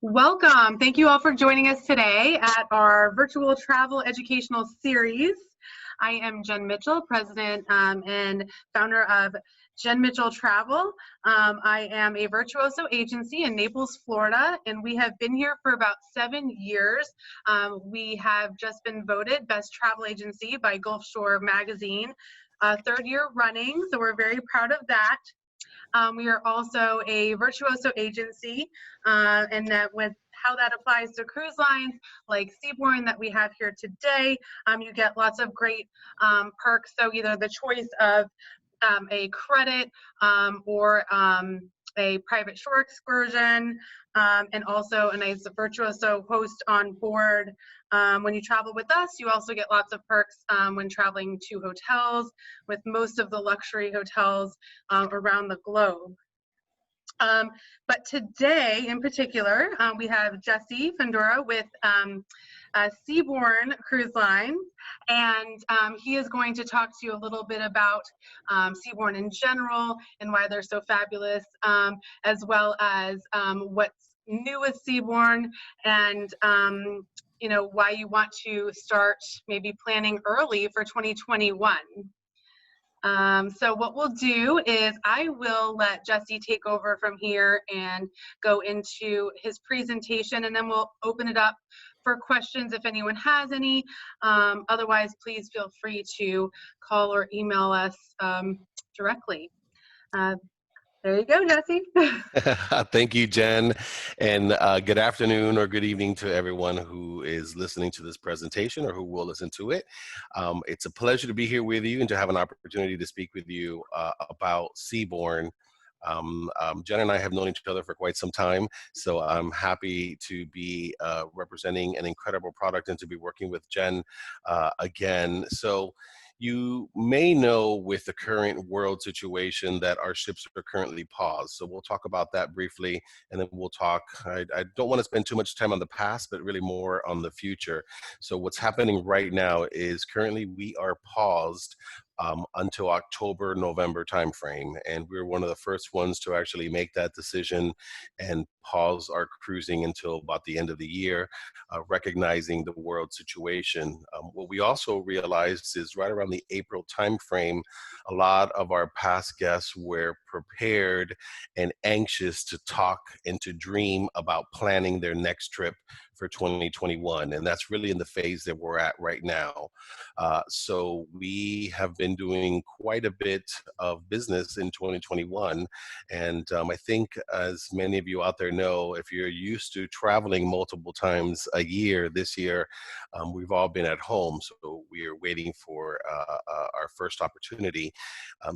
Welcome. Thank you all for joining us today at our virtual travel educational series. I am Jen Mitchell, president and founder of Jen Mitchell Travel. I am a virtuoso agency in Naples, Florida, and we have been here for about 7 years. We have just been voted best travel agency by Gulf Shore magazine, third year running, so we're very proud of that. We are also a virtuoso agency, and that with how that applies to cruise lines like Seabourn that we have here today, you get lots of great perks. So either the choice of a credit or a private shore excursion, and also a nice virtuoso host on board. When you travel with us, you also get lots of perks when traveling to hotels, with most of the luxury hotels around the globe. But today in particular, we have Jesse Fundora with Seabourn Cruise Lines, and he is going to talk to you a little bit about Seabourn in general and why they're so fabulous, as well as what's new with Seabourn and you know, why you want to start maybe planning early for 2021. So what we'll do is I will let Jesse take over from here and go into his presentation, and then we'll open it up for questions if anyone has any. Otherwise, please feel free to call or email us directly. There you go, Jesse. Thank you, Jen, and good afternoon or good evening to everyone who is listening to this presentation or who will listen to it. It's a pleasure to be here with you and to have an opportunity to speak with you about Seabourn. Jen and I have known each other for quite some time, so I'm happy to be representing an incredible product and to be working with Jen again. So you may know with the current world situation that our ships are currently paused. So we'll talk about that briefly, and then we'll talk, I don't want to spend too much time on the past, but really more on the future. So what's happening right now is currently we are paused until October, November timeframe. And we're one of the first ones to actually make that decision and pause our cruising until about the end of the year, recognizing the world situation. What we also realized is right around the April timeframe, a lot of our past guests were prepared and anxious to talk and to dream about planning their next trip for 2021. And that's really in the phase that we're at right now. So we have been doing quite a bit of business in 2021. And I think, as many of you out there know, if you're used to traveling multiple times a year, this year, we've all been at home. So we are waiting for our first opportunity.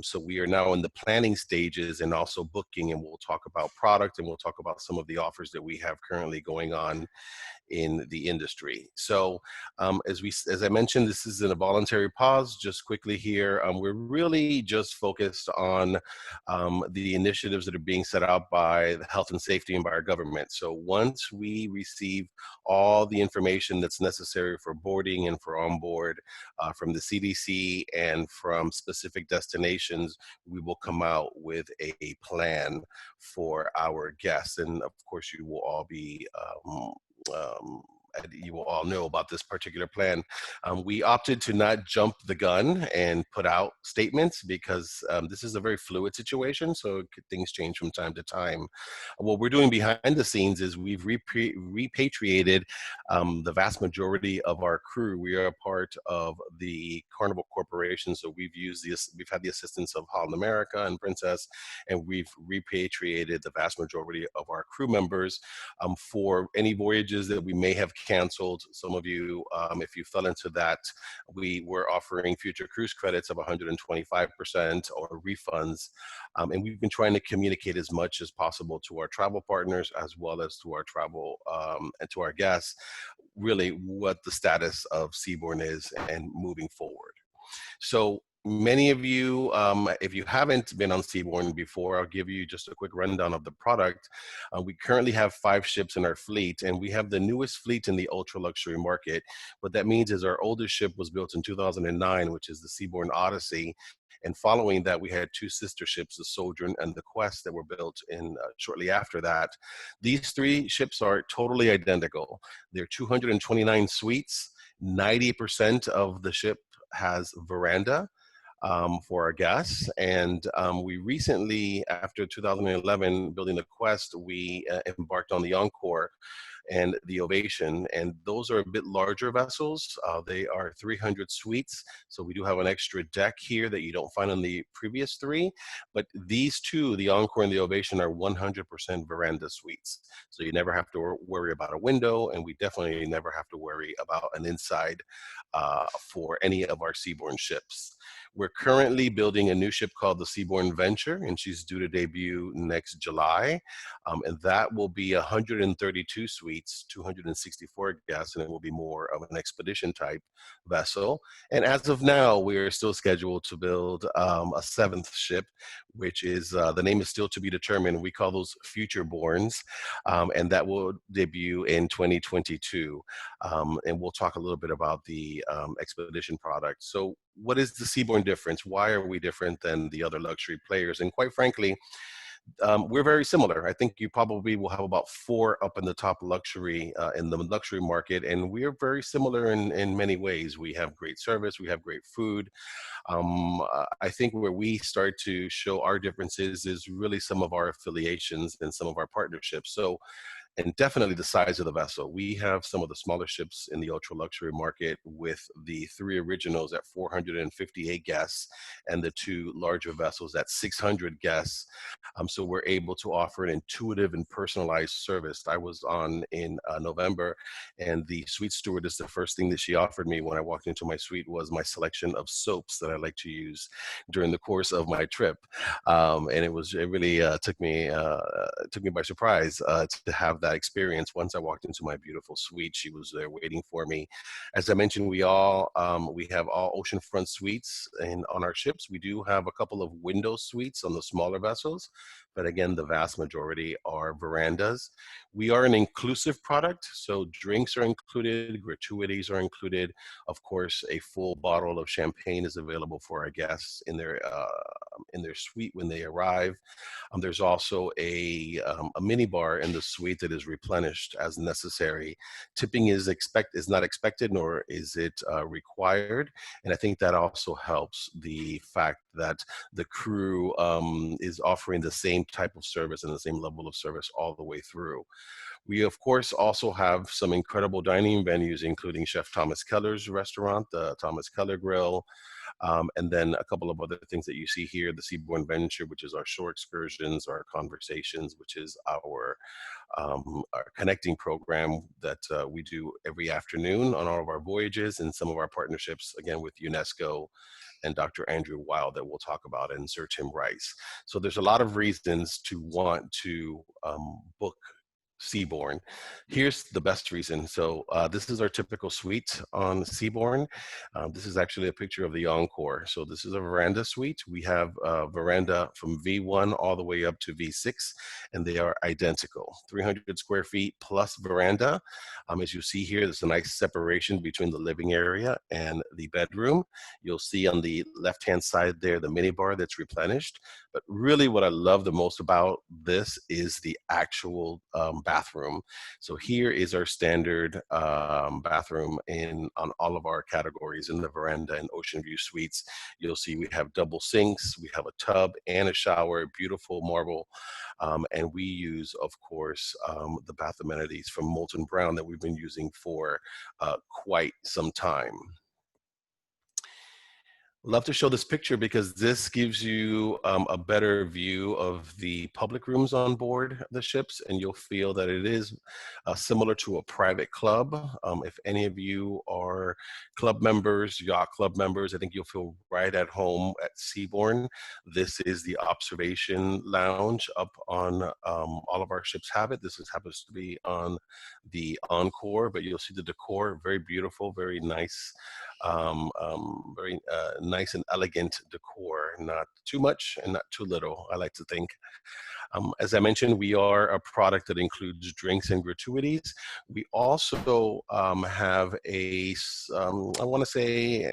So we are now in the planning stages and also booking, and we'll talk about product and we'll talk about some of the offers that we have currently going on in the industry. So as I mentioned, this is in a voluntary pause. Just quickly here, we're really just focused on the initiatives that are being set out by the health and safety and by our government. So once we receive all the information that's necessary for boarding and for onboard from the CDC and from specific destinations, we will come out with a plan for our guests. And of course, you will all be you will all know about this particular plan. We opted to not jump the gun and put out statements because this is a very fluid situation, so things change from time to time. What we're doing behind the scenes is we've repatriated the vast majority of our crew. We are a part of the Carnival Corporation, so we've had the assistance of Holland America and Princess, and we've repatriated the vast majority of our crew members for any voyages that we may have canceled. Some of you, if you fell into that, we were offering future cruise credits of 125% or refunds. And we've been trying to communicate as much as possible to our travel partners as well as to our travel and to our guests, really what the status of Seabourn is and moving forward. So Many of you, if you haven't been on Seabourn before, I'll give you just a quick rundown of the product. We currently have 5 ships in our fleet, and we have the newest fleet in the ultra luxury market. What that means is our oldest ship was built in 2009, which is the Seabourn Odyssey. And following that, we had 2 sister ships, the Sojourn and the Quest, that were built in shortly after that. These 3 ships are totally identical. They're 229 suites. 90% of the ship has veranda for our guests. And we recently, after 2011, building the Quest, we embarked on the Encore and the Ovation, and those are a bit larger vessels. They are 300 suites, so we do have an extra deck here that you don't find on the previous 3, but these 2, the Encore and the Ovation, are 100% veranda suites. So you never have to worry about a window, and we definitely never have to worry about an inside for any of our Seabourn ships. We're currently building a new ship called the Seabourn Venture, and she's due to debut next July. And that will be 132 suites, 264 guests, and it will be more of an expedition type vessel. And as of now, we are still scheduled to build a 7th ship, which is, the name is still to be determined. We call those future borns, and that will debut in 2022. And we'll talk a little bit about the expedition product. So what is the Seabourn difference? Why are we different than the other luxury players? And quite frankly, we're very similar. I think you probably will have about 4 up in the top luxury in the luxury market, and we are very similar in many ways. We have great service, we have great food. I think where we start to show our differences is really some of our affiliations and some of our partnerships. So, and definitely the size of the vessel. We have some of the smaller ships in the ultra luxury market, with the 3 originals at 458 guests and the 2 larger vessels at 600 guests. So we're able to offer an intuitive and personalized service. I was on in November, and the suite stewardess, the first thing that she offered me when I walked into my suite was my selection of soaps that I like to use during the course of my trip. And it really took me by surprise to have that experience. Once I walked into my beautiful suite, she was there waiting for me. As I mentioned, we have all oceanfront suites on our ships. We do have a couple of window suites on the smaller vessels, but again, the vast majority are verandas. We are an inclusive product, so drinks are included, gratuities are included. Of course, a full bottle of champagne is available for our guests in their suite when they arrive. There's also a mini bar in the suite that is replenished as necessary. Tipping is not expected, nor is it required, and I think that also helps the fact that the crew is offering the same type of service and the same level of service all the way through. We, of course, also have some incredible dining venues, including Chef Thomas Keller's restaurant, the Thomas Keller Grill, and then a couple of other things that you see here, the Seabourn Venture, which is our shore excursions, our conversations, which is our connecting program that we do every afternoon on all of our voyages, and some of our partnerships, again, with UNESCO and Dr. Andrew Wild that we'll talk about, and Sir Tim Rice. So there's a lot of reasons to want to book Seabourn. Here's the best reason. So this is our typical suite on Seabourn. This is actually a picture of the Encore. So this is a veranda suite. We have a veranda from V1 all the way up to V6, and they are identical. 300 square feet plus veranda. As you see here, there's a nice separation between the living area and the bedroom. You'll see on the left-hand side there the minibar that's replenished. But really what I love the most about this is the actual bathroom. So here is our standard bathroom on all of our categories in the veranda and ocean view suites. You'll see we have double sinks, we have a tub and a shower, beautiful marble, and we use, of course, the bath amenities from Molton Brown that we've been using for quite some time. Love to show this picture because this gives you a better view of the public rooms on board the ships, and you'll feel that it is similar to a private club. If any of you are club members, yacht club members, I think you'll feel right at home at Seabourn. This is the observation lounge up on all of our ships have it. This happens to be on the Encore, but you'll see the decor, very beautiful, very nice. Very nice and elegant decor, not too much and not too little, I like to think. As I mentioned, we are a product that includes drinks and gratuities. We also have I want to say,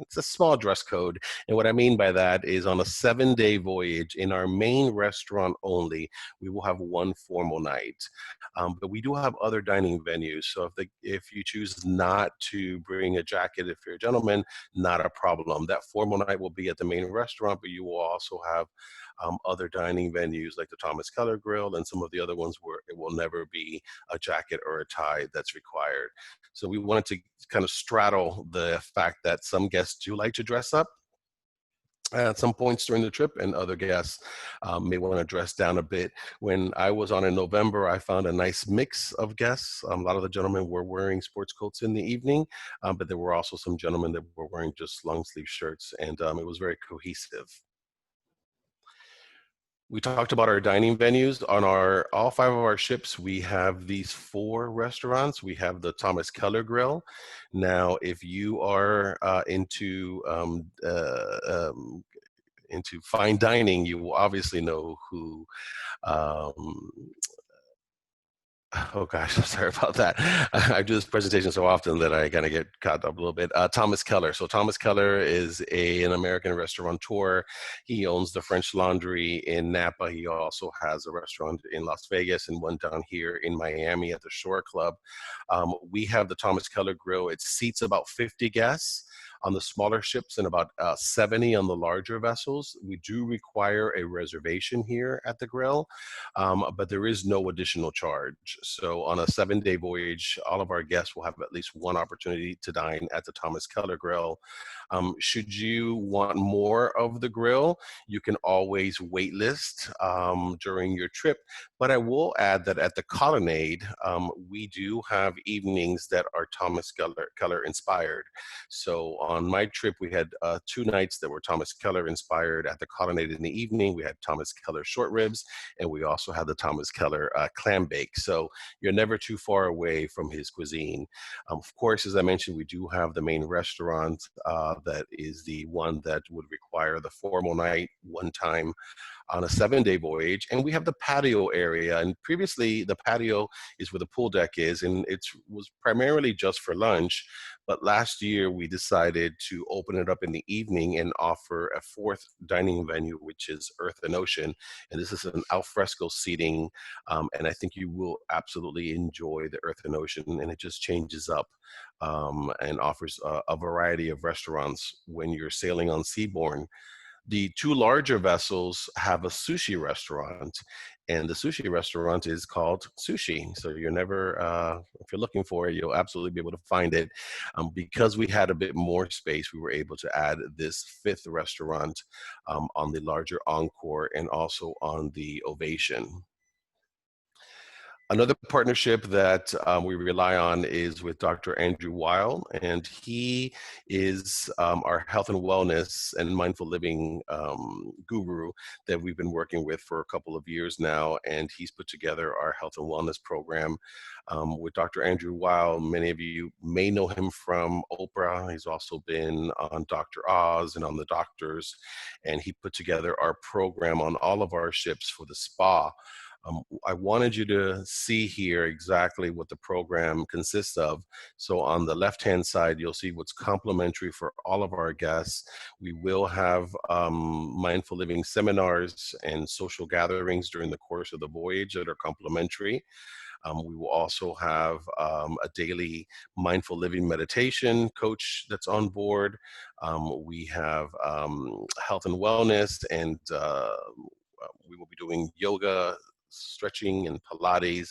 it's a small dress code. And what I mean by that is on a 7-day voyage in our main restaurant only, we will have one formal night. But we do have other dining venues. So if you choose not to bring a jacket, if you're a gentleman, not a problem. That formal night will be at the main restaurant, but you will also have other dining venues like the Thomas Keller Grill and some of the other ones where it will never be a jacket or a tie that's required. So we wanted to kind of straddle the fact that some guests do like to dress up at some points during the trip, and other guests may want to dress down a bit. When I was on in November, I found a nice mix of guests. A lot of the gentlemen were wearing sports coats in the evening, but there were also some gentlemen that were wearing just long sleeve shirts, and it was very cohesive. We talked about our dining venues. On all 5 of our ships, we have these 4 restaurants. We have the Thomas Keller Grill. Now, if you are into fine dining, you will obviously know who um, oh gosh, I'm sorry about that. I do this presentation so often that I kind of get caught up a little bit. Thomas Keller. So Thomas Keller is an American restaurateur. He owns the French Laundry in Napa. He also has a restaurant in Las Vegas and one down here in Miami at the Shore Club. We have the Thomas Keller Grill. It seats about 50 guests on the smaller ships and about 70 on the larger vessels. We do require a reservation here at the grill, but there is no additional charge. So on a 7-day voyage, all of our guests will have at least one opportunity to dine at the Thomas Keller Grill. Should you want more of the grill, you can always waitlist during your trip. But I will add that at the Colonnade, we do have evenings that are Thomas Keller inspired. So on my trip, we had 2 nights that were Thomas Keller inspired. At the Colonnade in the evening, we had Thomas Keller short ribs, and we also had the Thomas Keller clam bake. So you're never too far away from his cuisine. Of course, as I mentioned, we do have the main restaurant that is the one that would require the formal night one time on a 7-day voyage. And we have the patio area. And previously, the patio is where the pool deck is, and it was primarily just for lunch. But last year, we decided to open it up in the evening and offer a 4th dining venue, which is Earth and Ocean. And this is an alfresco seating. And I think you will absolutely enjoy the Earth and Ocean. And it just changes up and offers a variety of restaurants when you're sailing on Seabourn. The 2 larger vessels have a sushi restaurant, and the sushi restaurant is called Sushi. So you're never, if you're looking for it, you'll absolutely be able to find it. Because we had a bit more space, we were able to add this 5th restaurant on the larger Encore and also on the Ovation. Another partnership that we rely on is with Dr. Andrew Weil, and he is our health and wellness and mindful living guru that we've been working with for a couple of years now, and he's put together our health and wellness program. With Dr. Andrew Weil, many of you may know him from Oprah. He's also been on Dr. Oz and on The Doctors, and he put together our program on all of our ships for the spa. I wanted you to see here exactly what the program consists of. So on the left-hand side, you'll see what's complimentary for all of our guests. We will have mindful living seminars and social gatherings during the course of the voyage that are complimentary. We will also have a daily mindful living meditation coach that's on board. We have health and wellness, and we will be doing yoga, stretching, and Pilates,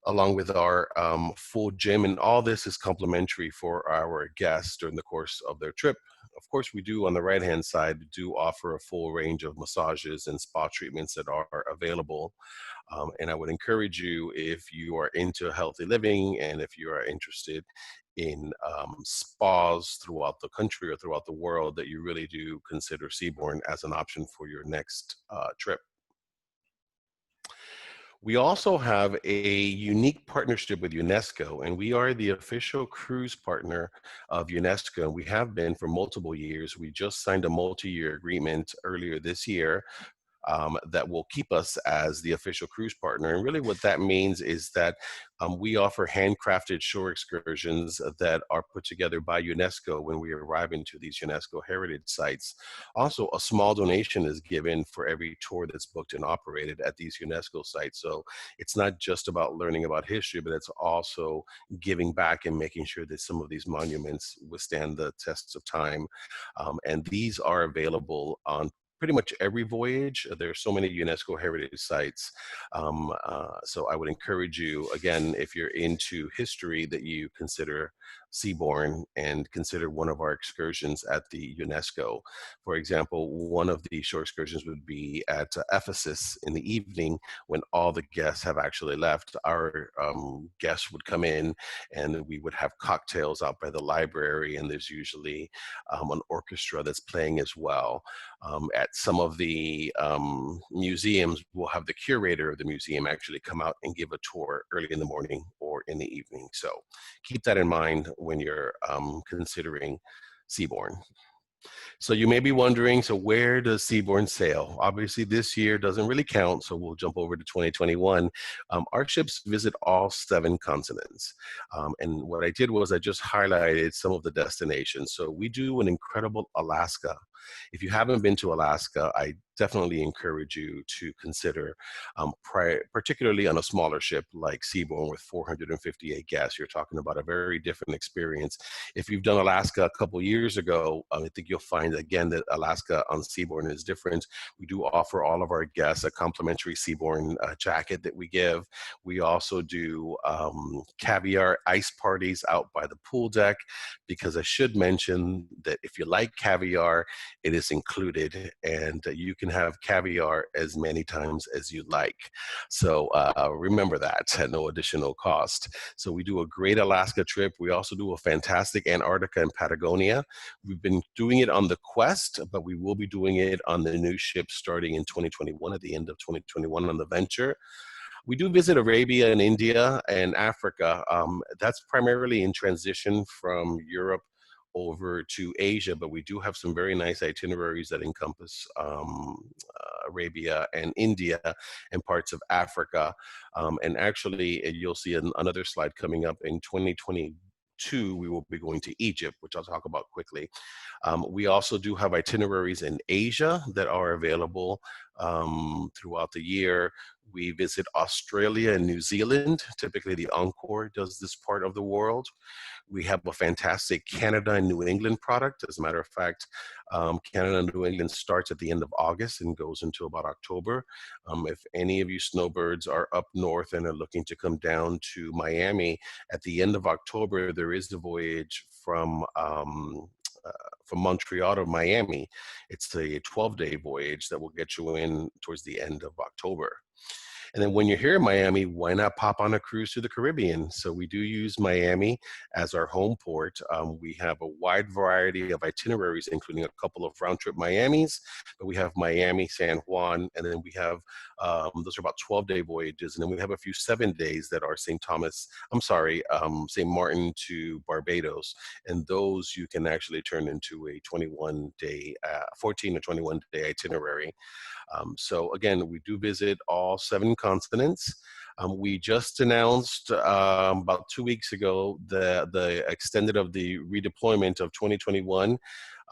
along with our full gym. And all this is complimentary for our guests during the course of their trip. Of course, we do, on the right-hand side, do offer a full range of massages and spa treatments that are available. And I would encourage you, if you are into healthy living and if you are interested in spas throughout the country or throughout the world, that you really do consider Seabourn as an option for your next trip. We also have a unique partnership with UNESCO, and we are the official cruise partner of UNESCO. We have been for multiple years. We just signed a multi-year agreement earlier this year that will keep us as the official cruise partner. And really what that means is that we offer handcrafted shore excursions that are put together by UNESCO when we arrive into these UNESCO heritage sites. Also, a small donation is given for every tour that's booked and operated at these UNESCO sites. So it's not just about learning about history, but it's also giving back and making sure that some of these monuments withstand the tests of time. And these are available on pretty much every voyage. There are so many UNESCO heritage sites. So I would encourage you, again, if you're into history, that you consider Seabourn and consider one of our excursions at the UNESCO. For example, one of the shore excursions would be at Ephesus in the evening when all the guests have actually left. Our guests would come in and we would have cocktails out by the library, and there's usually an orchestra that's playing as well. At some of the museums, we'll have the curator of the museum actually come out and give a tour early in the morning or in the evening. So keep that in mind when you're considering Seabourn. So you may be wondering, so where does Seabourn sail? Obviously this year doesn't really count, so we'll jump over to 2021. Our ships visit all 7 continents. And what I did was I just highlighted some of the destinations. So we do an incredible Alaska. If you haven't been to Alaska, I definitely encourage you to consider, particularly on a smaller ship like Seabourn with 458 guests. You're talking about a very different experience. If you've done Alaska a couple years ago, I think you'll find again that Alaska on Seabourn is different. We do offer all of our guests a complimentary Seabourn jacket that we give. We also do caviar ice parties out by the pool deck, because I should mention that if you like caviar, it is included, and you can have caviar as many times as you like. So remember that at no additional cost. So we do a great Alaska trip. We also do a fantastic Antarctica and Patagonia. We've been doing it on the Quest, but we will be doing it on the new ship starting in 2021, at the end of 2021 on the Venture. We do visit Arabia and India and Africa. That's primarily in transition from Europe over to Asia, but we do have some very nice itineraries that encompass Arabia and India and parts of Africa. And actually, you'll see another slide coming up in 2022, we will be going to Egypt, which I'll talk about quickly. We also do have itineraries in Asia that are available throughout the year. We visit Australia and New Zealand. Typically, the Encore does this part of the world. We have a fantastic Canada and New England product. As a matter of fact, Canada and New England starts at the end of August and goes into about October. If any of you snowbirds are up north and are looking to come down to Miami, at the end of October, there is the voyage from Montreal to Miami. It's a 12-day voyage that will get you in towards the end of October. And then when you're here in Miami, why not pop on a cruise to the Caribbean? So we do use Miami as our home port. We have a wide variety of itineraries, including a couple of round trip Miamis, but we have Miami, San Juan, and then we have, those are about 12-day voyages. And then we have a few 7 days that are St. Martin to Barbados. And those you can actually turn into a 14 or 21-day itinerary. So again, we do visit all 7 continents. We just announced about 2 weeks ago the extended of the redeployment of 2021,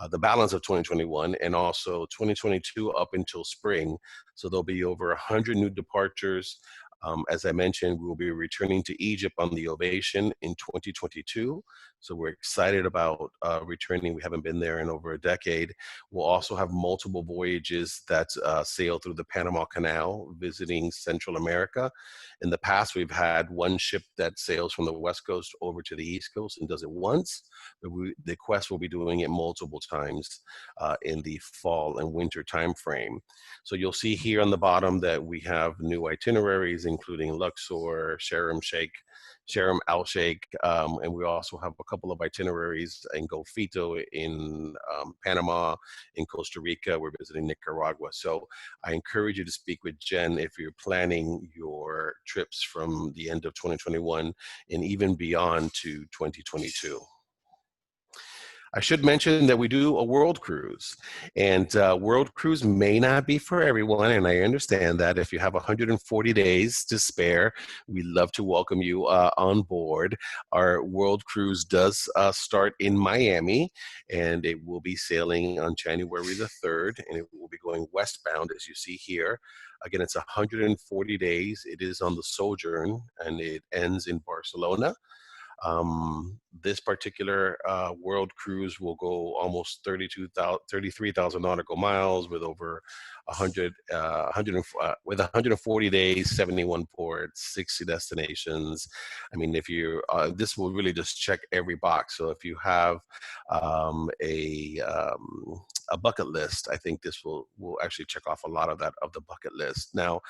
the balance of 2021, and also 2022 up until spring. So there'll be over 100 new departures. As I mentioned, we will be returning to Egypt on the Ovation in 2022. So we're excited about returning. We haven't been there in over a decade. We'll also have multiple voyages that sail through the Panama Canal, visiting Central America. In the past, we've had one ship that sails from the West Coast over to the East Coast and does it once. But the Quest will be doing it multiple times in the fall and winter time frame. So you'll see here on the bottom that we have new itineraries including Luxor, Sharm El Sheikh, and we also have a couple of itineraries in Golfito, in Panama, in Costa Rica. We're visiting Nicaragua. So I encourage you to speak with Jen if you're planning your trips from the end of 2021 and even beyond to 2022. I should mention that we do a world cruise, and world cruise may not be for everyone, and I understand that. If you have 140 days to spare, we'd love to welcome you on board. Our world cruise does start in Miami, and it will be sailing on January the 3rd, and it will be going westbound, as you see here. Again, it's 140 days. It is on the Sojourn, and it ends in Barcelona. This particular world cruise will go almost 33,000 nautical miles with over 140 days, 71 ports, 60 destinations. I mean, if you, this will really just check every box. So if you have a bucket list, I think this will actually check off a lot of that of the bucket list. Now,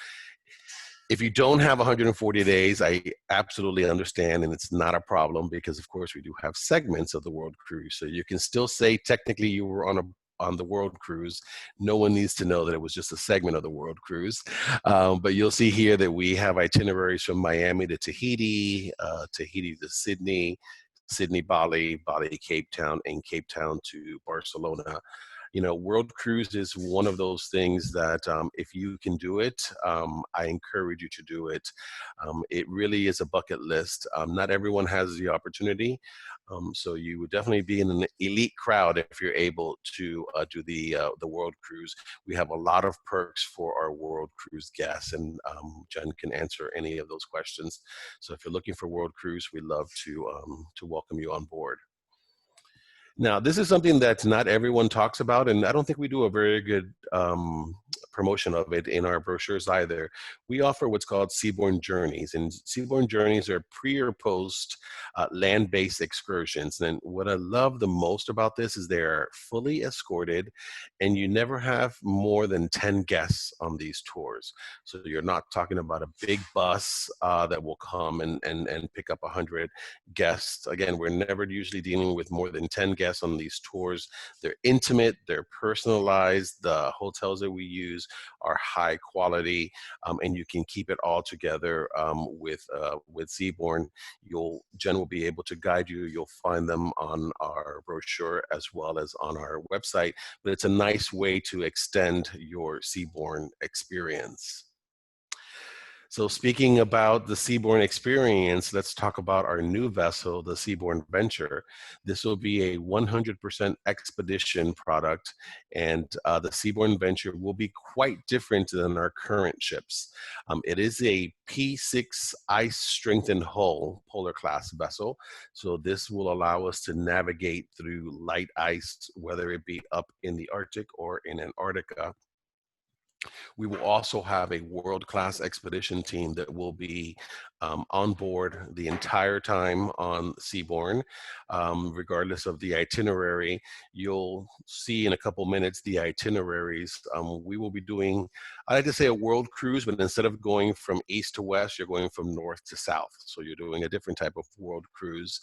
if you don't have 140 days, I absolutely understand, and it's not a problem because, of course, we do have segments of the world cruise. So you can still say technically you were on the world cruise. No one needs to know that it was just a segment of the world cruise. But you'll see here that we have itineraries from Miami to Tahiti, Tahiti to Sydney, Sydney, Bali, Bali, Cape Town, and Cape Town to Barcelona. You know, world cruise is one of those things that if you can do it, I encourage you to do it. It really is a bucket list. Not everyone has the opportunity. So you would definitely be in an elite crowd if you're able to do the world cruise. We have a lot of perks for our world cruise guests, and Jen can answer any of those questions. So if you're looking for world cruise, we'd love to welcome you on board. Now, this is something that not everyone talks about, and I don't think we do a very good promotion of it in our brochures either. We offer what's called Seabourn Journeys, and Seabourn Journeys are pre or post land-based excursions. And what I love the most about this is they're fully escorted, and you never have more than 10 guests on these tours. So you're not talking about a big bus that will come and pick up 100 guests. Again, we're never usually dealing with more than 10 guests on these tours. They're intimate, they're personalized. The hotels that we use are high quality, and you can keep it all together with Seabourn. Jen will be able to guide you. You'll find them on our brochure as well as on our website, but it's a nice way to extend your Seabourn experience. So speaking about the Seabourn experience, let's talk about our new vessel, the Seabourn Venture. This will be a 100% expedition product, and the Seabourn Venture will be quite different than our current ships. It is a P6 ice-strengthened hull polar class vessel, so this will allow us to navigate through light ice, whether it be up in the Arctic or in Antarctica. We will also have a world-class expedition team that will be on board the entire time on Seabourn, regardless of the itinerary. You'll see in a couple minutes the itineraries. We will be doing, I like to say a world cruise, but instead of going from east to west, you're going from north to south. So you're doing a different type of world cruise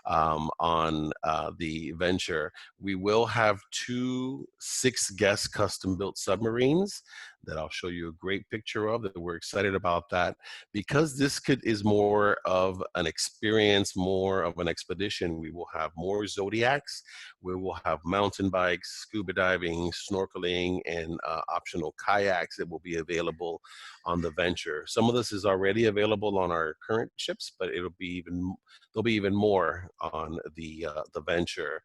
on the Venture. We will have 2 6-guest custom-built submarines that I'll show you a great picture of, that we're excited about that. Because this is more of an experience, more of an expedition, we will have more Zodiacs, we will have mountain bikes, scuba diving, snorkeling, and optional kayaks that will be available on the Venture. Some of this is already available on our current ships, but there'll be even more on the Venture.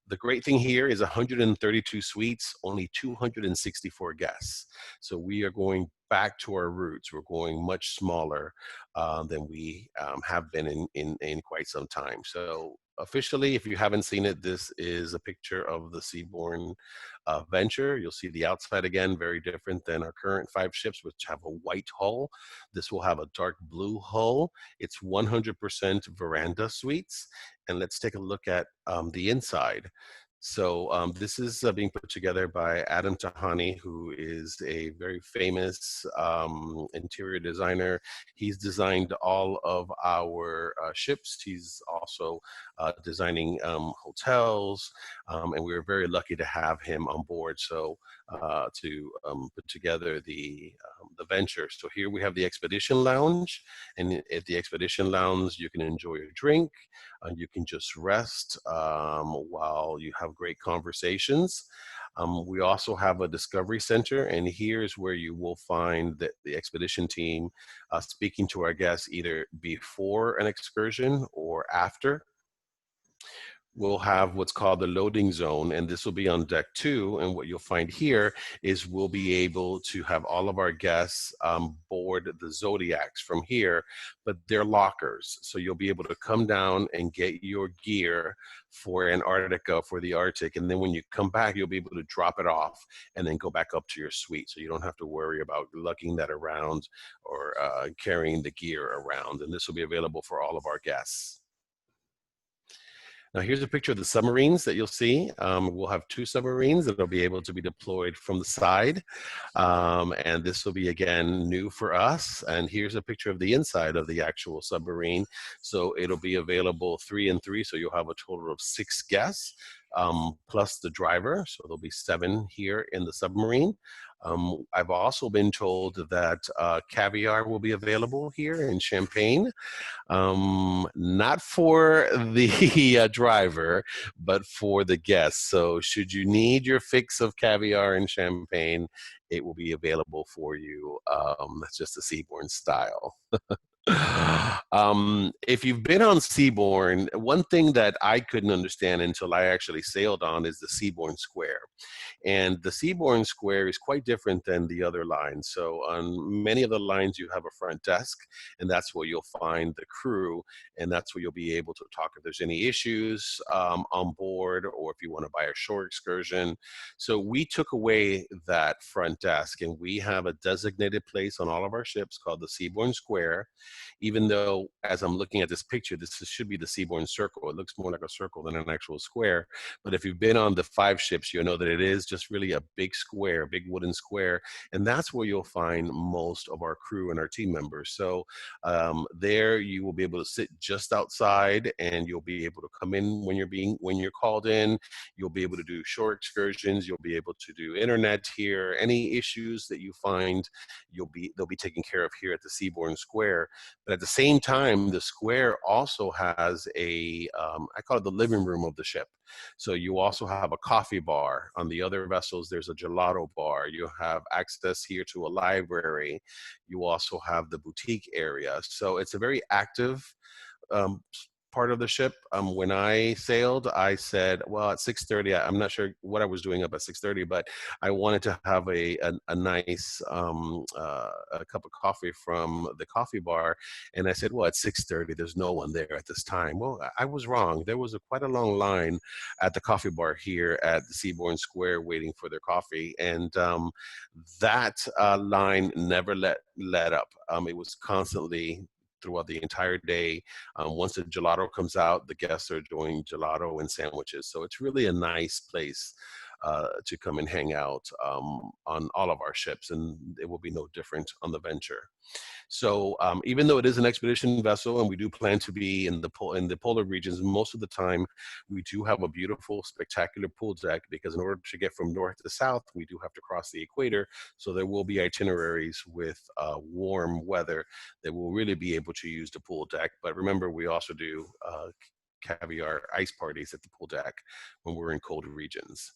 The great thing here is 132 suites, only 264 guests. So we are going back to our roots. We're going much smaller than we have been in quite some time. So officially, if you haven't seen it, this is a picture of the Seabourn Venture. You'll see the outside again, very different than our current 5 ships, which have a white hull. This will have a dark blue hull. It's 100% veranda suites. And let's take a look at the inside. So this is being put together by Adam Tahani, who is a very famous interior designer. He's designed all of our ships. He's also designing hotels, and we were very lucky to have him on board. So to put together the venture. So here we have the Expedition Lounge, and at the Expedition Lounge, you can enjoy a drink, you can just rest while you have great conversations. We also have a discovery center, and here's where you will find the expedition team speaking to our guests either before an excursion or after. We'll have what's called the loading zone, and this will be on deck 2. And what you'll find here is we'll be able to have all of our guests board the Zodiacs from here, but they're lockers. So you'll be able to come down and get your gear for Antarctica, for the Arctic, and then when you come back, you'll be able to drop it off and then go back up to your suite. So you don't have to worry about lugging that around or carrying the gear around. And this will be available for all of our guests. Now here's a picture of the submarines that you'll see. We'll have 2 submarines that will be able to be deployed from the side. And this will be, again, new for us. And here's a picture of the inside of the actual submarine. So it'll be available 3 and 3, so you'll have a total of 6 guests, plus the driver. So there'll be 7 here in the submarine. I've also been told that caviar will be available here in Champagne. Not for the driver, but for the guests. So should you need your fix of caviar and champagne, it will be available for you. That's just a Seabourn style. If you've been on Seabourn, one thing that I couldn't understand until I actually sailed on is the Seabourn Square. And the Seabourn Square is quite different than the other lines. So on many of the lines, you have a front desk, and that's where you'll find the crew, and that's where you'll be able to talk if there's any issues on board, or if you want to buy a shore excursion. So we took away that front desk, and we have a designated place on all of our ships called the Seabourn Square. Even though, as I'm looking at this picture, this should be the Seabourn Circle. It looks more like a circle than an actual square. But if you've been on the 5 ships, you'll know that it is just really a big square, big wooden square. And that's where you'll find most of our crew and our team members. So there you will be able to sit just outside, and you'll be able to come in when you're called in. You'll be able to do shore excursions. You'll be able to do internet here. Any issues that you find, they'll be taken care of here at the Seabourn Square. But at the same time, the square also has I call it the living room of the ship. So you also have a coffee bar. On the other vessels, there's a gelato bar. You have access here to a library. You also have the boutique area. So it's a very active part of the ship. When I sailed, I said, well, at 6:30, I'm not sure what I was doing up at 6:30, but I wanted to have a nice a cup of coffee from the coffee bar. And I said, well, at 6:30, there's no one there at this time. Well, I was wrong. There was quite a long line at the coffee bar here at the Seabourn Square waiting for their coffee. And that line never let up. It was constantly throughout the entire day. Once the gelato comes out, the guests are enjoying gelato and sandwiches. So it's really a nice place to come and hang out on all of our ships, and it will be no different on the Venture. So even though it is an expedition vessel and we do plan to be in the polar regions, most of the time we do have a beautiful, spectacular pool deck, because in order to get from north to south, we do have to cross the equator. So there will be itineraries with warm weather that will really be able to use the pool deck. But remember, we also do caviar ice parties at the pool deck when we're in cold regions.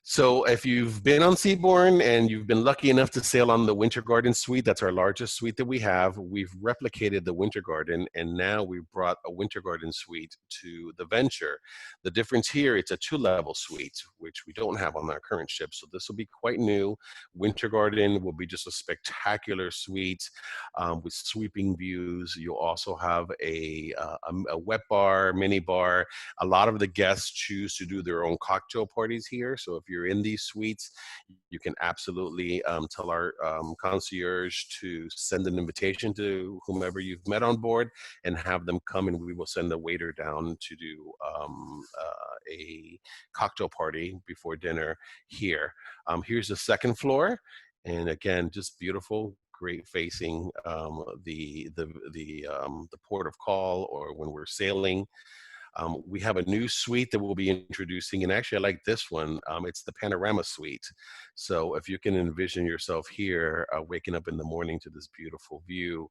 So if you've been on Seabourn and you've been lucky enough to sail on the Winter Garden suite, that's our largest suite that we have. We've replicated the Winter Garden, and now we've brought a Winter Garden suite to the Venture. The difference here, it's a 2-level suite, which we don't have on our current ship. So this will be quite new. Winter Garden will be just a spectacular suite with sweeping views. You'll also have a wet bar, mini bar. A lot of the guests choose to do their own cocktail parties here. So if you're you're in these suites, you can absolutely tell our concierge to send an invitation to whomever you've met on board and have them come, and we will send a waiter down to do a cocktail party before dinner here. Here's the second floor, and again, just beautiful, great facing the port of call, or when we're sailing. We have a new suite that we'll be introducing, and actually I like this one. It's the panorama suite. So if you can envision yourself here waking up in the morning to this beautiful view,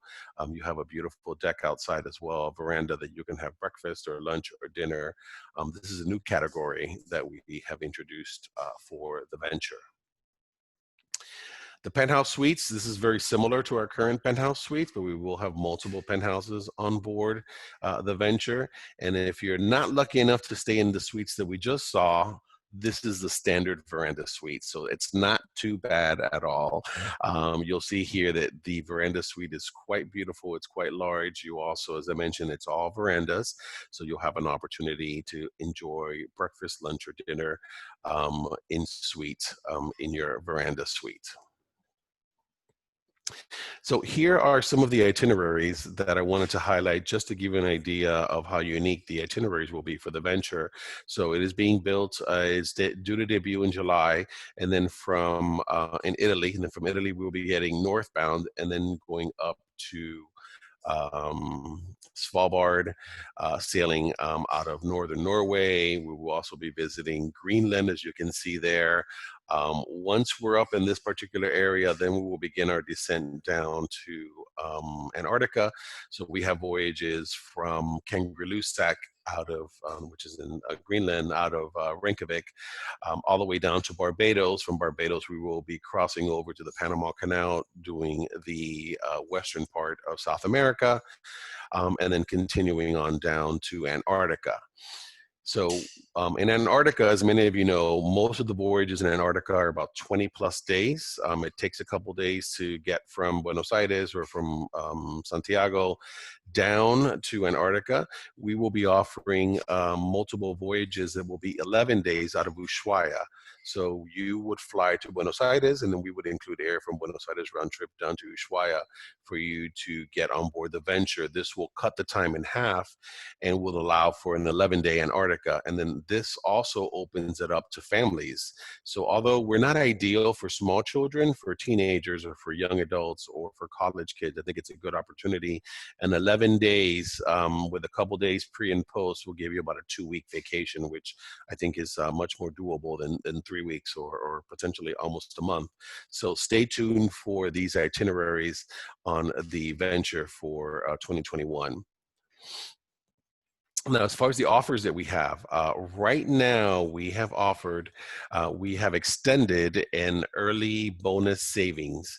you have a beautiful deck outside as well, a veranda that you can have breakfast or lunch or dinner. This is a new category that we have introduced for the venture. The penthouse suites, this is very similar to our current penthouse suites, but we will have multiple penthouses on board the venture. And if you're not lucky enough to stay in the suites that we just saw, this is the standard veranda suite. So it's not too bad at all. You'll see here that the veranda suite is quite beautiful. It's quite large. You also, as I mentioned, it's all verandas. So you'll have an opportunity to enjoy breakfast, lunch, or dinner in suite, in your veranda suite. So here are some of the itineraries that I wanted to highlight just to give you an idea of how unique the itineraries will be for the venture. So it is being built, it's due to debut in July, and then from in Italy, and then from Italy we'll be heading northbound and then going up to Svalbard, sailing out of northern Norway. We will also be visiting Greenland, as you can see there. Once we're up in this particular area, then we will begin our descent down to Antarctica. So we have voyages from Kangerlussuaq out of, which is in Greenland, out of Reykjavik, all the way down to Barbados. From Barbados, we will be crossing over to the Panama Canal, doing the western part of South America, and then continuing on down to Antarctica. So in Antarctica, as many of you know, most of the voyages in Antarctica are about 20 plus days. It takes a couple days to get from Buenos Aires or from Santiago down to Antarctica. We will be offering multiple voyages that will be 11 days out of Ushuaia. So you would fly to Buenos Aires, and then we would include air from Buenos Aires round trip down to Ushuaia for you to get on board the venture. This will cut the time in half and will allow for an 11-day Antarctica. And then this also opens it up to families. So although we're not ideal for small children, for teenagers or for young adults or for college kids, I think it's a good opportunity. And 11 days with a couple days pre and post will give you about a 2-week vacation, which I think is much more doable than 3 weeks or potentially almost a month. So stay tuned for these itineraries on the venture for 2021. Now, as far as the offers that we have, right now we have offered, we have extended an early bonus savings.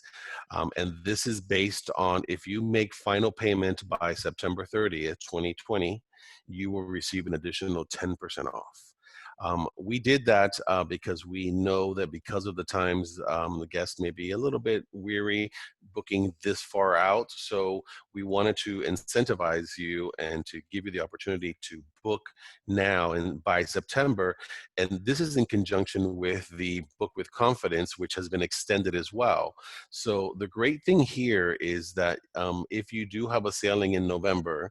And this is based on if you make final payment by September 30th, 2020, you will receive an additional 10% off. We did that because we know that because of the times, the guests may be a little bit weary booking this far out. So we wanted to incentivize you and to give you the opportunity to book now and by September. And this is in conjunction with the Book with Confidence, which has been extended as well. So the great thing here is that if you do have a sailing in November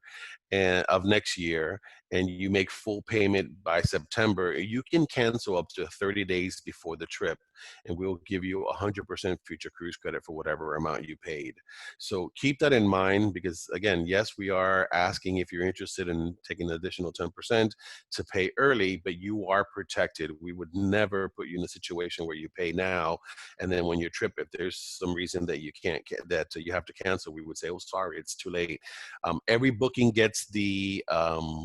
of next year, and you make full payment by September, you can cancel up to 30 days before the trip, and we'll give you 100% future cruise credit for whatever amount you paid. So keep that in mind, because again, yes, we are asking if you're interested in taking an additional 10% to pay early, but you are protected. We would never put you in a situation where you pay now, and then when your trip, if there's some reason that you can't, that you have to cancel, we would say, oh, sorry, it's too late. Every booking gets the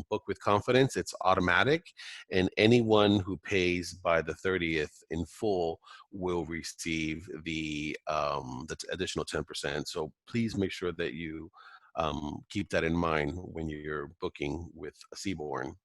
Book with Confidence. It's automatic, and anyone who pays by the 30th in full will receive the additional 10%. So please make sure that you keep that in mind when you're booking with Seabourn.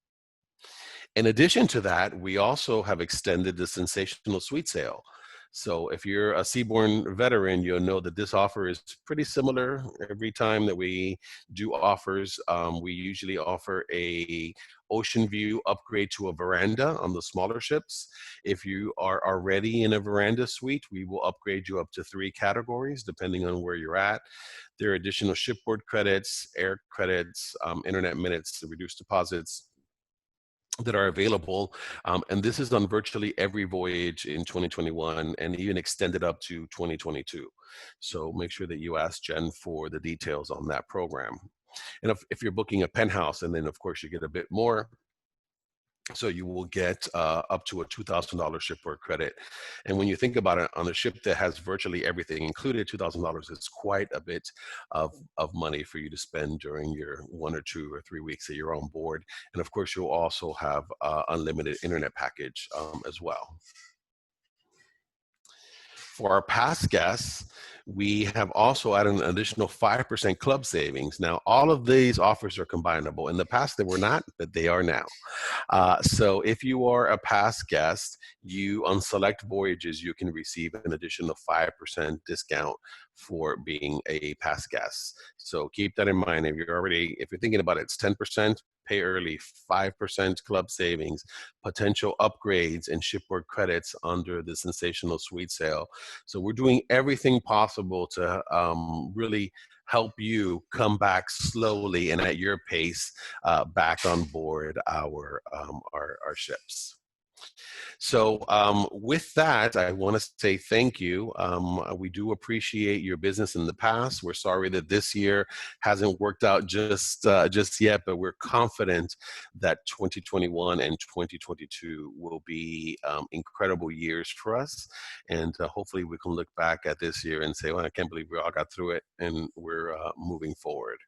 In addition to that, we also have extended the sensational suite sale. So if you're a Seabourn veteran, you'll know that this offer is pretty similar. Every time that we do offers, we usually offer a ocean view upgrade to a veranda on the smaller ships. If you are already in a veranda suite, we will upgrade you up to 3 categories, depending on where you're at. There are additional shipboard credits, air credits, internet minutes, reduced deposits that are available. And this is on virtually every voyage in 2021 and even extended up to 2022. So make sure that you ask Jen for the details on that program. And if you're booking a penthouse, and then of course you get a bit more, so you will get up to a $2,000 shipboard credit. And when you think about it, on a ship that has virtually everything included, $2,000 is quite a bit of money for you to spend during your 1 or 2 or 3 weeks that you're on board. And of course, you'll also have unlimited internet package as well. For our past guests, we have also added an additional 5% club savings. Now, all of these offers are combinable. In the past, they were not, but they are now. So if you are a past guest, you on select voyages, you can receive an additional 5% discount for being a past guest. So keep that in mind. If you're thinking about it, it's 10%. Pay early, 5% club savings, potential upgrades and shipboard credits under the sensational suite sale. So we're doing everything possible to really help you come back slowly and at your pace back on board our ships. So with that, I want to say thank you. We do appreciate your business in the past. We're sorry that this year hasn't worked out just yet, but we're confident that 2021 and 2022 will be incredible years for us. And hopefully we can look back at this year and say, well, I can't believe we all got through it and we're moving forward.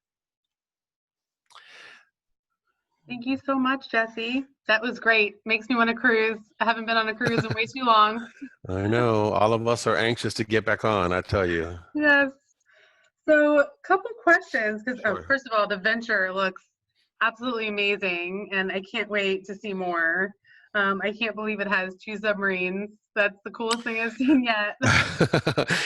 Thank you so much, Jesse. That was great. Makes me want to cruise. I haven't been on a cruise in way too long. I know. All of us are anxious to get back on, I tell you. Yes. So a couple questions, because Sure. first of all, the venture looks absolutely amazing, and I can't wait to see more. I can't believe it has 2 submarines. That's the coolest thing I've seen yet.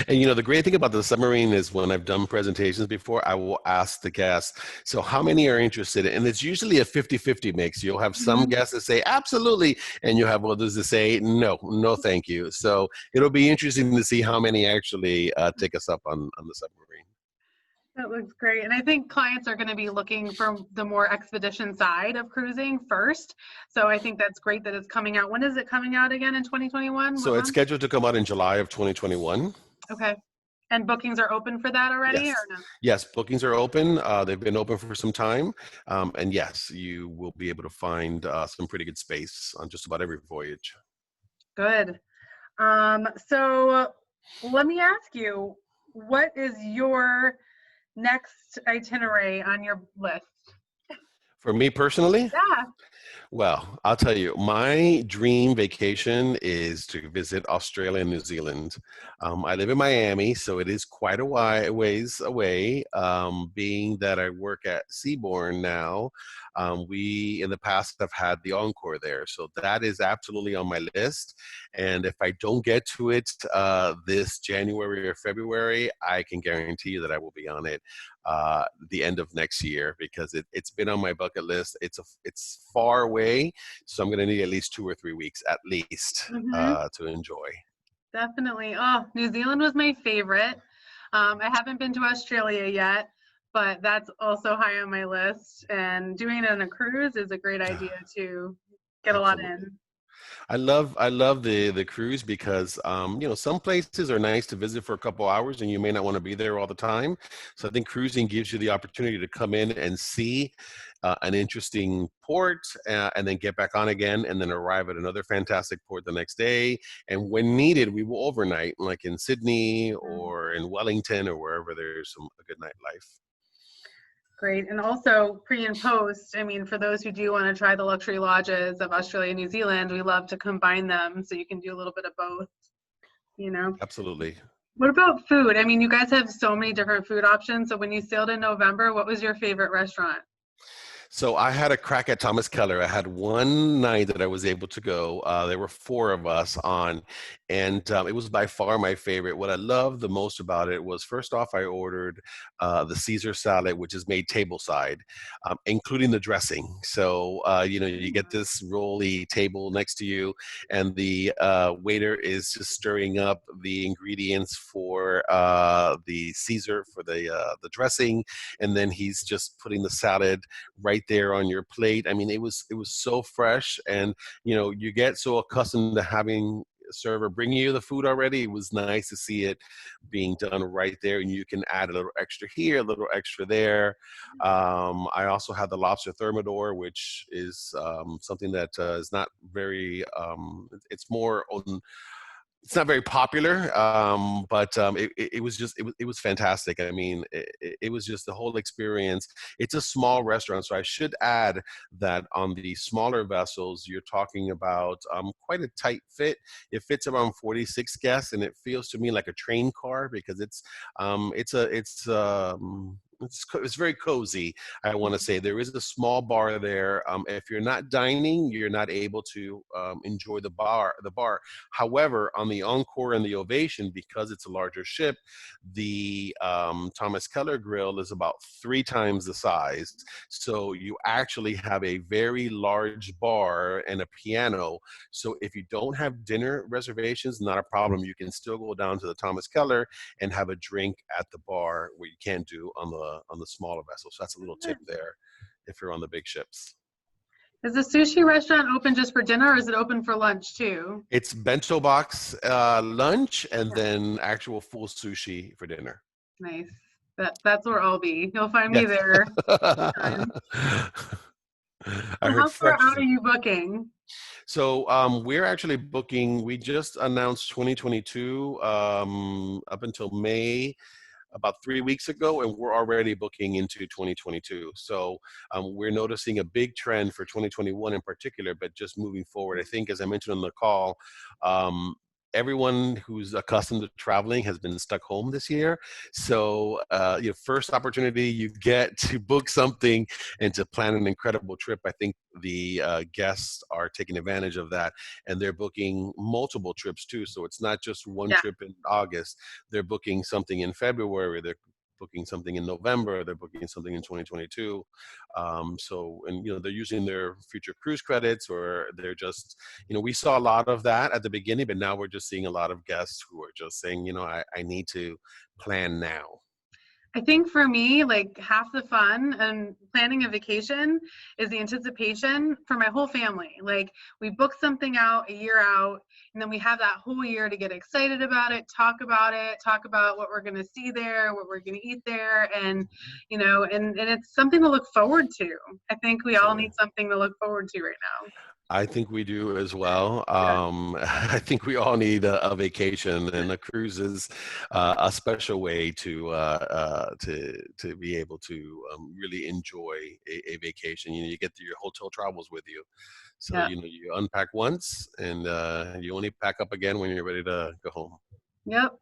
And the great thing about the submarine is when I've done presentations before, I will ask the guests, so how many are interested? And it's usually a 50-50 mix. You'll have some guests that say, absolutely. And you'll have others that say, no, thank you. So it'll be interesting to see how many actually take us up on the submarine. That looks great. And I think clients are going to be looking for the more expedition side of cruising first. So I think that's great that it's coming out. When is it coming out again in 2021? So it's scheduled to come out in July of 2021. Okay. And bookings are open for that already, yes. or no? Yes, bookings are open. They've been open for some time. And yes, you will be able to find some pretty good space on just about every voyage. Good. So let me ask you, what is your next itinerary on your list? For me personally? Yeah. Well, I'll tell you, my dream vacation is to visit Australia and New Zealand. I live in Miami, so it is quite a ways away. Being that I work at Seabourn now, we in the past have had the Encore there. So that is absolutely on my list. And if I don't get to it this January or February, I can guarantee you that I will be on it the end of next year, because it's been on my bucket list. It's far away, so I'm going to need at least 2 or 3 weeks at least to enjoy. Definitely. Oh, New Zealand was my favorite. I haven't been to Australia yet, but that's also high on my list. And doing it on a cruise is a great idea to get a lot in. I love the cruise because some places are nice to visit for a couple hours and you may not want to be there all the time. So I think cruising gives you the opportunity to come in and see an interesting port and then get back on again and then arrive at another fantastic port the next day. And when needed, we will overnight, like in Sydney or in Wellington or wherever there's a good nightlife. Great. And also pre and post, I mean, for those who do want to try the luxury lodges of Australia and New Zealand, we love to combine them so you can do a little bit of both, Absolutely. What about food? I mean, you guys have so many different food options. So when you sailed in November, what was your favorite restaurant? So I had a crack at Thomas Keller. I had one night that I was able to go. There were four of us on, and it was by far my favorite. What I loved the most about it was, first off, I ordered the Caesar salad, which is made tableside, including the dressing. So you get this rolly table next to you, and the waiter is just stirring up the ingredients for the Caesar for the dressing, and then he's just putting the salad right there on your plate. I mean, it was so fresh, and you get so accustomed to having a server bring you the food already. It was nice to see it being done right there, and you can add a little extra here, a little extra there. I also had the lobster thermidor, which is something that is not very. It's more on it's not very popular, but it was just it was fantastic. I mean, it was just the whole experience. It's a small restaurant, so I should add that on the smaller vessels, you're talking about quite a tight fit. It fits around 46 guests, and it feels to me like a train car because it's very cozy. I want to say there is a small bar there. If you're not dining, you're not able to enjoy the bar. However, on the Encore and the Ovation, because it's a larger ship, the Thomas Keller grill is about 3 times the size. So you actually have a very large bar and a piano. So if you don't have dinner reservations, not a problem. You can still go down to the Thomas Keller and have a drink at the bar, where you can't do on the smaller vessels. So that's a little tip there if you're on the big ships. Is the sushi restaurant open just for dinner, or is it open for lunch too? It's bento box lunch, and then actual full sushi for dinner. Nice. That's where I'll be. You'll find me Yes. there. Anytime. I And heard how far French. out are you booking? So we're actually booking. We just announced 2022 up until May, about 3 weeks ago, and we're already booking into 2022. So we're noticing a big trend for 2021 in particular, but just moving forward. I think, as I mentioned on the call, everyone who's accustomed to traveling has been stuck home this year. So your first opportunity you get to book something and to plan an incredible trip, I think the guests are taking advantage of that, and they're booking multiple trips too. So it's not just one Yeah. trip in August. They're booking something in February. They're booking something in November. They're booking something in 2022. And they're using their future cruise credits, or they're just, we saw a lot of that at the beginning, but now we're just seeing a lot of guests who are just saying, I need to plan now. I think for me, like half the fun and planning a vacation is the anticipation for my whole family. Like we book something out a year out, and then we have that whole year to get excited about it, talk about what we're going to see there, what we're going to eat there. And, and it's something to look forward to. I think we all need something to look forward to right now. I think we do as well. Yeah. I think we all need a vacation, and a cruise is a special way to be able to really enjoy a vacation. You get your hotel travels with you, so Yeah. you unpack once, and you only pack up again when you're ready to go home. Yep.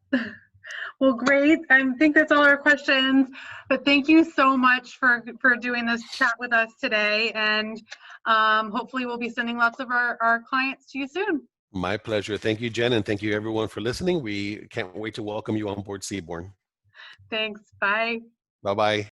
Well, great. I think that's all our questions, but thank you so much for doing this chat with us today. And hopefully we'll be sending lots of our clients to you soon. My pleasure. Thank you, Jen, and thank you everyone for listening. We can't wait to welcome you on board Seabourn. Thanks. Bye. Bye-bye.